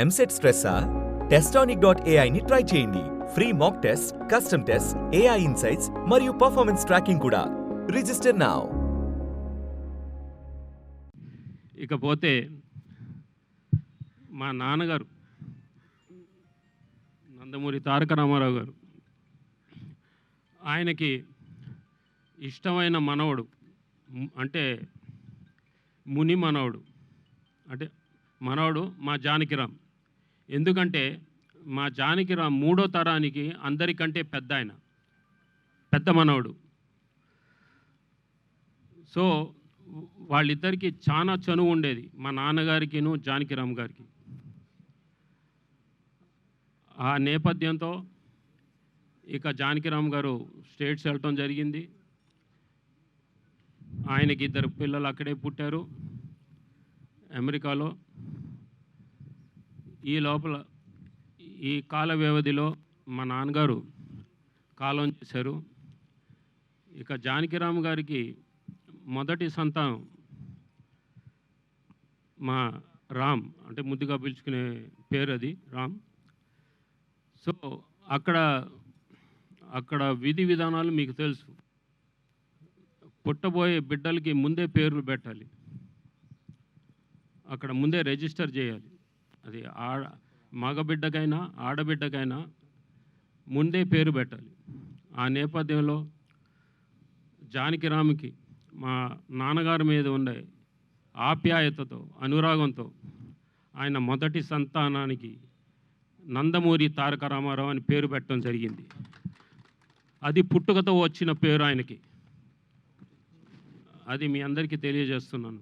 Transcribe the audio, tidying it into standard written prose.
EAMCET స్ట్రెస్సా? Testonic.ai ని try చేయండి. Free mock test, custom test, AI insights మరియు పర్ఫార్మెన్స్ ట్రాకింగ్ కూడా. Register now. ఇకపోతే మా నాన్నగారు నందమూరి తారక రామారావు గారు, ఆయనకి ఇష్టమైన మనవడు అంటే ముని మనవడు, అంటే మనవడు మా జానకిరామ్. ఎందుకంటే మా జానకిరామ్ మూడో తరానికి అందరికంటే పెద్ద మనవడు. సో వాళ్ళిద్దరికీ చాలా చనువు ఉండేది, మా నాన్నగారికిను జానకిరామ్ గారికి. ఆ నేపథ్యంతో ఇక జానకిరామ్ గారు స్టేట్స్ వెళ్ళటం జరిగింది. ఆయనకి 2 పిల్లలు అక్కడే పుట్టారు, అమెరికాలో. ఈ లోపల ఈ కాల వ్యవధిలో మా నాన్నగారు కాలం చేశారు. ఇక జానకిరామ్ గారికి మొదటి సంతానం మా రామ్, అంటే ముద్దుగా పిలుచుకునే పేరు అది రామ్. సో అక్కడ విధి విధానాలు మీకు తెలుసు. పుట్టబోయే బిడ్డలకి ముందే పేర్లు పెట్టాలి, అక్కడ ముందే రిజిస్టర్ చేయాలి. అది మగబిడ్డకైనా ఆడబిడ్డకైనా ముందే పేరు పెట్టాలి. ఆ నేపథ్యంలో జానకిరామ్కి మా నాన్నగారి మీద ఉండే ఆప్యాయతతో, అనురాగంతో ఆయన మొదటి సంతానానికి నందమూరి తారక రామారావు అని పేరు పెట్టడం జరిగింది. అది పుట్టుకతో వచ్చిన పేరు ఆయనకి. అది మీ అందరికీ తెలియజేస్తున్నాను.